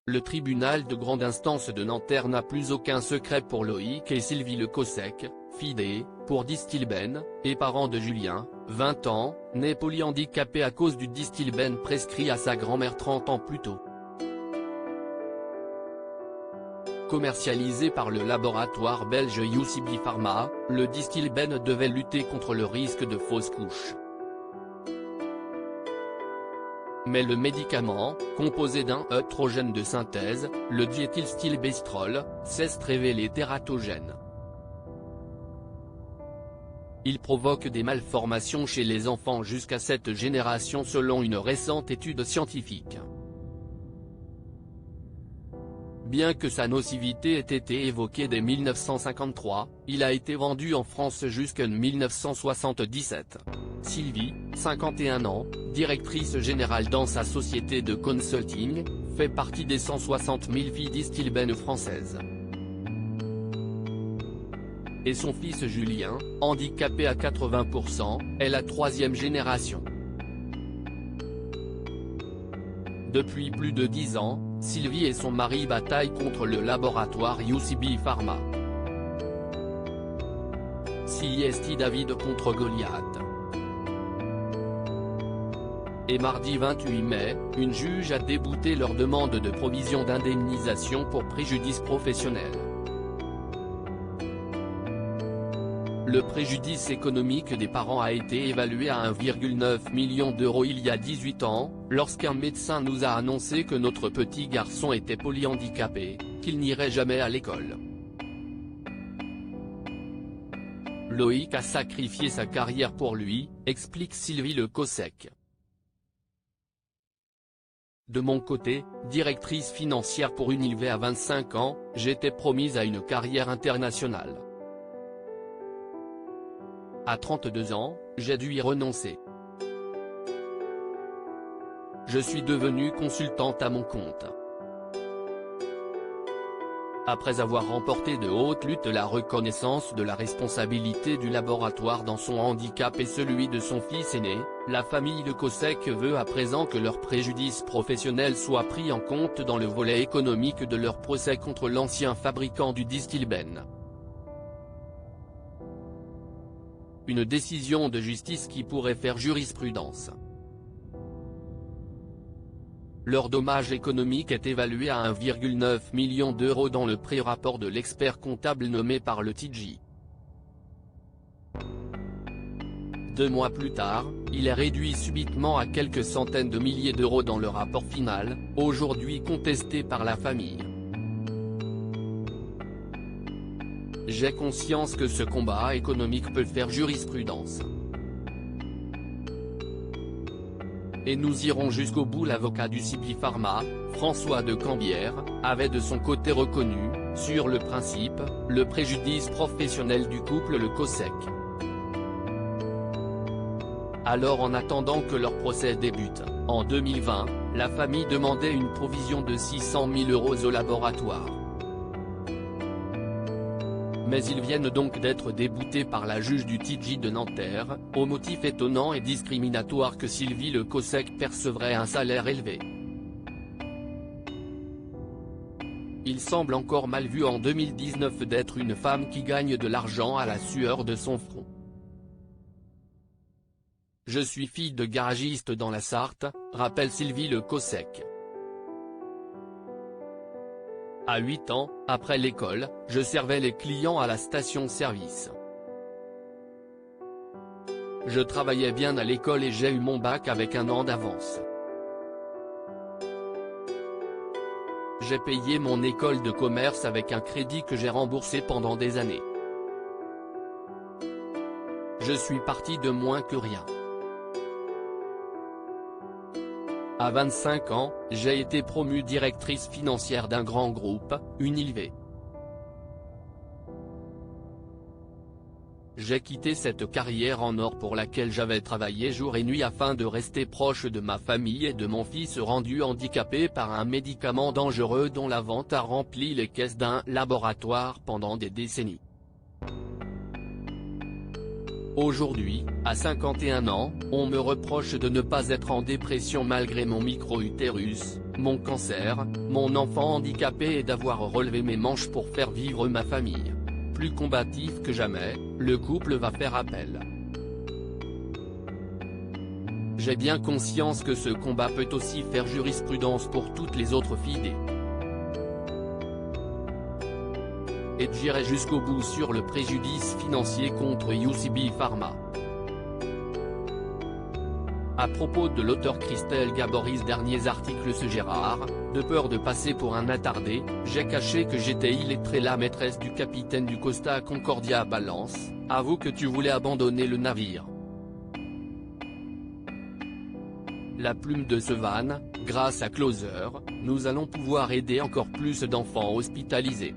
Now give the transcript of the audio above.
Le tribunal de grande instance de Nanterre n'a plus aucun secret pour Loïc et Sylvie Le Cossec, fidèles, pour Distilbène, et parents de Julien, 20 ans, né polyhandicapé à cause du Distilbène prescrit à sa grand-mère 30 ans plus tôt. Commercialisé par le laboratoire belge UCB Pharma, le Distilbène devait lutter contre le risque de fausse couche. Mais le médicament, composé d'un œstrogène de synthèse, le diéthylstilbestrol, s'est révélé tératogène. Il provoque des malformations chez les enfants jusqu'à cette génération selon une récente étude scientifique. Bien que sa nocivité ait été évoquée dès 1953, il a été vendu en France jusqu'en 1977. Sylvie, 51 ans, directrice générale dans sa société de consulting, fait partie des 160 000 filles Distilbène françaises. Et son fils Julien, handicapé à 80%, est la troisième génération. Depuis plus de 10 ans, Sylvie et son mari bataillent contre le laboratoire UCB Pharma. CIST David contre Goliath. Et mardi 28 mai, une juge a débouté leur demande de provision d'indemnisation pour préjudice professionnel. Le préjudice économique des parents a été évalué à 1,9 million d'euros il y a 18 ans, lorsqu'un médecin nous a annoncé que notre petit garçon était polyhandicapé, qu'il n'irait jamais à l'école. Loïc a sacrifié sa carrière pour lui, explique Sylvie Le Cossec. De mon côté, directrice financière pour Unilever à 25 ans, j'étais promise à une carrière internationale. À 32 ans, j'ai dû y renoncer. Je suis devenue consultante à mon compte. Après avoir remporté de haute lutte la reconnaissance de la responsabilité du laboratoire dans son handicap et celui de son fils aîné, la famille Le Cossec veut à présent que leur préjudice professionnel soit pris en compte dans le volet économique de leur procès contre l'ancien fabricant du Distilbène. Une décision de justice qui pourrait faire jurisprudence. Leur dommage économique est évalué à 1,9 million d'euros dans le pré-rapport de l'expert comptable nommé par le TJ. 2 mois plus tard, il est réduit subitement à quelques centaines de milliers d'euros dans le rapport final, aujourd'hui contesté par la famille. J'ai conscience que ce combat économique peut faire jurisprudence. Et nous irons jusqu'au bout. L'avocat du UCB Pharma, François de Cambière, avait de son côté reconnu, sur le principe, le préjudice professionnel du couple Le Cossec. Alors en attendant que leur procès débute, en 2020, la famille demandait une provision de 600 000 euros au laboratoire. Mais ils viennent donc d'être déboutés par la juge du TJ de Nanterre, au motif étonnant et discriminatoire que Sylvie Le Cossec percevrait un salaire élevé. Il semble encore mal vu en 2019 d'être une femme qui gagne de l'argent à la sueur de son front. Je suis fille de garagiste dans la Sarthe, rappelle Sylvie Le Cossec. À 8 ans, après l'école, je servais les clients à la station-service. Je travaillais bien à l'école et j'ai eu mon bac avec 1 an d'avance. J'ai payé mon école de commerce avec un crédit que j'ai remboursé pendant des années. Je suis partie de moins que rien. À 25 ans, j'ai été promue directrice financière d'un grand groupe, Unilever. J'ai quitté cette carrière en or pour laquelle j'avais travaillé jour et nuit afin de rester proche de ma famille et de mon fils rendu handicapé par un médicament dangereux dont la vente a rempli les caisses d'un laboratoire pendant des décennies. Aujourd'hui, à 51 ans, on me reproche de ne pas être en dépression malgré mon micro-utérus, mon cancer, mon enfant handicapé et d'avoir relevé mes manches pour faire vivre ma famille. Plus combatif que jamais, le couple va faire appel. J'ai bien conscience que ce combat peut aussi faire jurisprudence pour toutes les autres filles et j'irai jusqu'au bout sur le préjudice financier contre UCB Pharma. À propos de l'auteur Christelle Gaboris, derniers articles ce Gérard, de peur de passer pour un attardé, j'ai caché que j'étais illettré. La maîtresse du capitaine du Costa Concordia balance, avoue que tu voulais abandonner le navire. La plume de Sevan, grâce à Closer, nous allons pouvoir aider encore plus d'enfants hospitalisés.